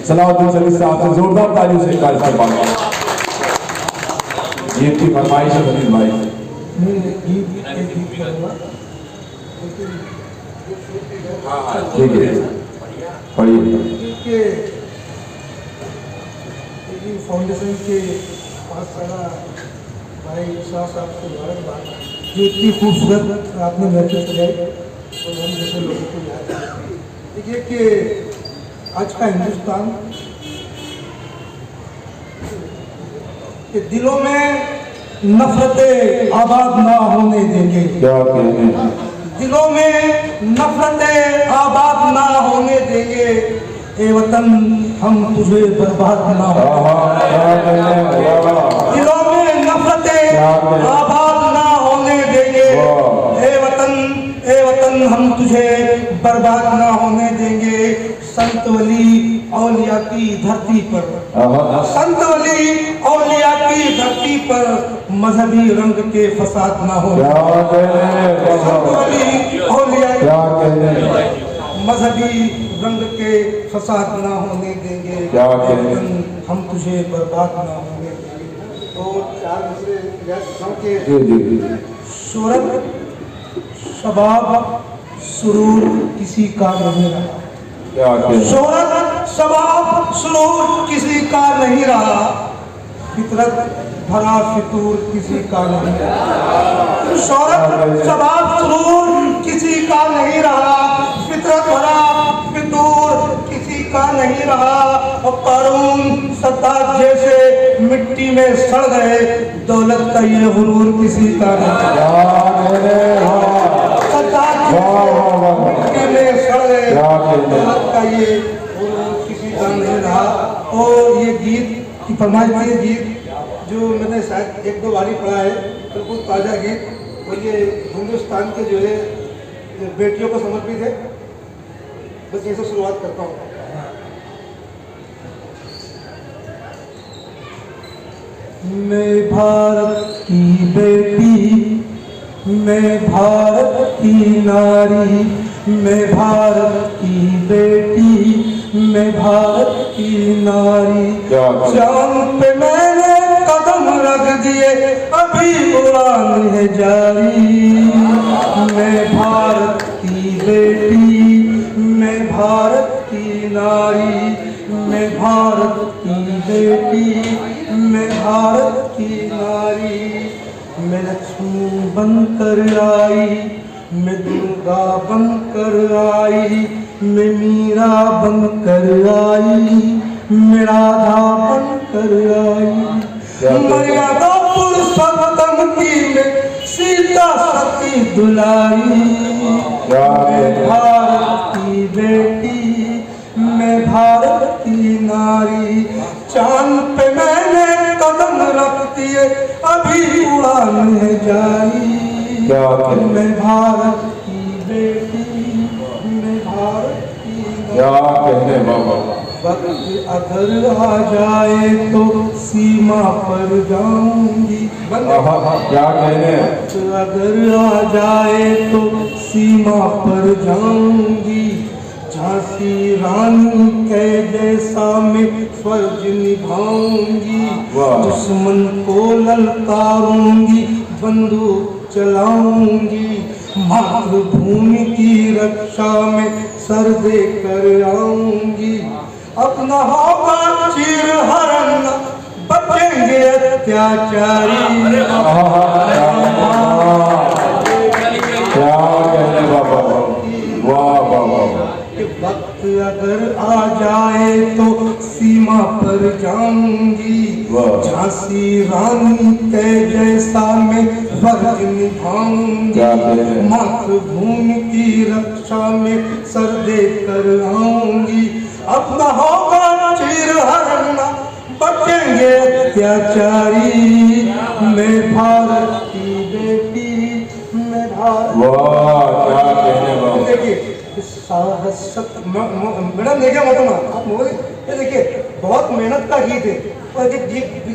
सलाउद्दीन शरीफ साहब से जोरदार तालियों से कार्यक्रम गीत की फरमाइश है फरीद भाई। ठीक है पढ़िए। फाउंडेशन के 5 साल भाई शाह साहब को मुबारकबाद जो इतनी खूबसूरत आपने महफिल सजाई और हम जैसे लोगों को याद रखें। देखिए कि आज का हिंदुस्तान के दिलों में नफरतें आबाद ना होने देंगे। क्या कहने दिलों में नफरतें आबाद ना होने देंगे। ए वतन हम तुझे बर्बाद ना हो। दिलों में नफरतें आबाद ना होने देंगे। ए वतन हम तुझे बर्बाद ना होने देंगे। संत वली औलिया की धरती पर, संत वली औलिया की धरती पर मजहबी रंग के फसाद ना हो। संत वली औलिया मजहबी रंग के फसाद ना होने देंगे। हम तुझे बर्बाद ना होने देंगे। तो 4 दूसरे के शोहरत शबाब सुरूर किसी का नहीं रहा। शोहरत शबाब सुरूर किसी का नहीं रहा। फितरत भरा फितूर किसी का नहीं रहा। शोहरत शबाब सुरूर किसी का नहीं रहा। फितरत भरा फितूर किसी का नहीं रहा। और कारून सद्दाद जैसे मिट्टी में सड़ गए। दौलत का ये गुरूर किसी का नहीं रहा। सद्दाद मिट्टी में सड़ गए। दौलत का ये गुरूर किसी का नहीं रहा। और ये गीत की फरमाइश ये गीत जो मैंने शायद 1-2 बार ही पढ़ा है, बिल्कुल ताज़ा गीत। और ये हिंदुस्तान के जो है बेटियों को समर्पित है। बस ये से शुरुआत करता हूँ। मैं भारत की बेटी, मैं भारत की नारी, मैं भारत की बेटी, मैं भारत की नारी। चांद पे मैंने कदम रख दिए, अभी उड़ान है जारी। मैं भारत की बेटी, मैं भारत की नारी, मैं भारत की बेटी, मैं भारत की नारी। मैं लक्ष्मी बनकर आई, मैं दुर्गा बनकर आई, मैं मीरा बनकर आई, मैं राधा बनकर आई। मर्यादा पुरुषोत्तम की मैं सीता सती दुलाई। मैं भारत की बेटी, मैं भारत की नारी। चांद पे मैंने कदम रख दिए, अभी उड़ान है जारी। मैं भारत की बेटी, मैं भारत की नारी। वक्त अगर आ जाए तो सीमा पर जाऊंगी। क्या कहने वक्त अगर आ जाए तो सीमा पर जाऊंगी। झांसी रानी के जैसा मैं फर्ज निभाऊंगी। दुश्मन को ललकारूंगी, बंदूक चलाऊंगी। मातृभूमि की रक्षा में सर दे कर आऊंगी। अपना होगा चीर हरण, बचेंगे अत्याचारी। वक्त अगर आ जाए तो सीमा पर जाऊंगी। झांसी रानी के जैसा मैं फर्ज निभाऊंगी। मातृभूमि की रक्षा में सर दे कर आऊंगी। अपना होगा चीर हरण, बचेंगे अत्याचारी। मैं भारत की बेटी, मैं भारत। देखिए मैडम देखिए मोहतरमा आप ये देखिए बहुत मेहनत का गीत है। और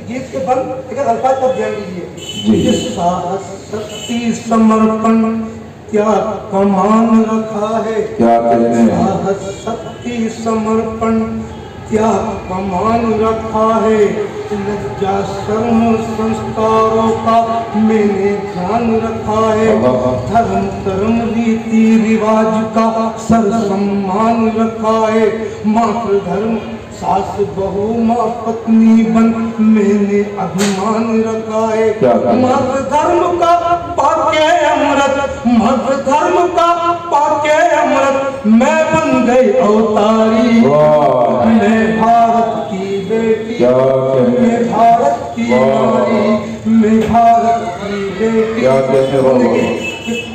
गीत के बंद एक अल्फाज पर ध्यान दीजिए। साहस शक्ति समर्पण क्या कमान रखा है। साहस शक्ति समर्पण त्याग का मान रखा है, लज्जा शर्म संस्कारों का मैंने ध्यान रखा है, धर्म कर्म रीति रिवाज का सर सम्मान रखा है, मातृ धर्म सास बहू माँ पत्नी बन मैंने अभिमान रखा है, मातृ धर्म का पाके अमृत, मातृ धर्म का पाके अमृत मैं बन गई अवतारी, मैं भारत की बेटी, मैं भारत की नारी, मैं भारत की बेटी।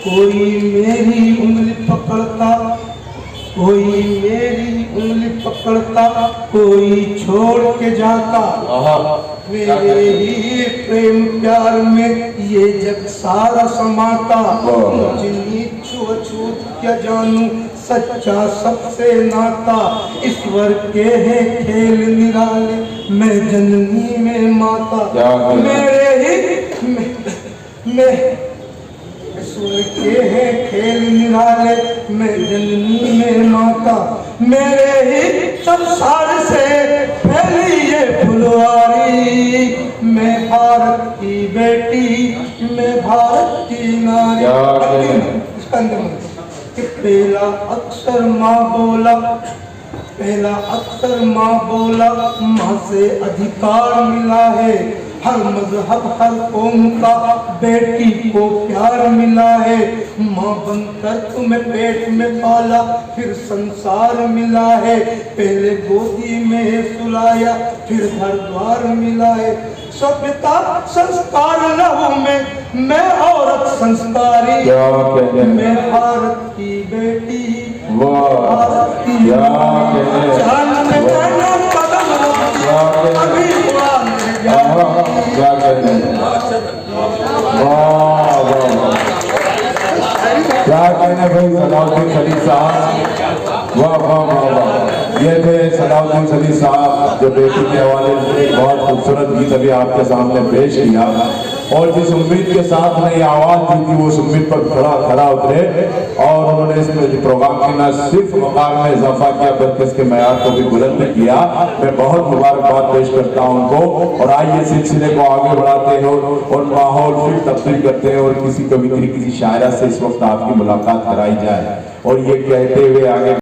कोई मेरी उंगली पकड़ता, कोई मेरी उंगली पकड़ता, कोई छोड़ के जाता, मेरे ही प्रेम प्यार में ये जग सारा समाता, मुझे नीचू अछूत क्या जानू सच्चा सबसे नाता, ईश्वर के है खेल निराले मैं जननी में माता, मेरे ही मैं ईश्वर के है खेल निराले मैं जननी में माता, मेरे ही संसार से फैली ये फुलवारी, मैं भारत की बेटी, मैं भारत की नारी। कि पहला अक्षर माँ बोला, पहला अक्षर माँ बोला, माँ से अधिकार मिला है, हर मजहब हर कौम का बेटी को प्यार मिला है, माँ बनकर तुम्हें पेट में पाला फिर संसार मिला है, पहले गोदी में सुलाया फिर घर द्वार मिला है, सभ्यता संस्कार लहू में मैं औरत संस्कारी, मैं भारत की बेटी, भारत की जान में मैंने कदम रखा, अभी हुआ क्या कहते हैं, क्या कहने भाई सलाउद्दीन खलील साहब, वाह वाह वाह वाह। ये थे सलाउद्दीन खलील साहब जो बेटी के हवाले से बहुत खूबसूरत गीत अभी आपके सामने पेश किया, और जिस उम्मीद के साथ ने आवाज दी थी वो उस उम्मीद पर खड़ा उतरे और उन्होंने इस प्रोग्राम के न सिर्फ मकाम में इजाफा किया बल्कि इसके मैयार को भी बुलंद किया। मैं बहुत मुबारकबाद पेश करता हूं उनको, और आइए सिलसिले को आगे बढ़ाते हैं और माहौल फिर तब्दील करते हैं और किसी कवित्री किसी शायरा से इस वक्त आपकी मुलाकात कराई जाए, और ये कहते हुए आगे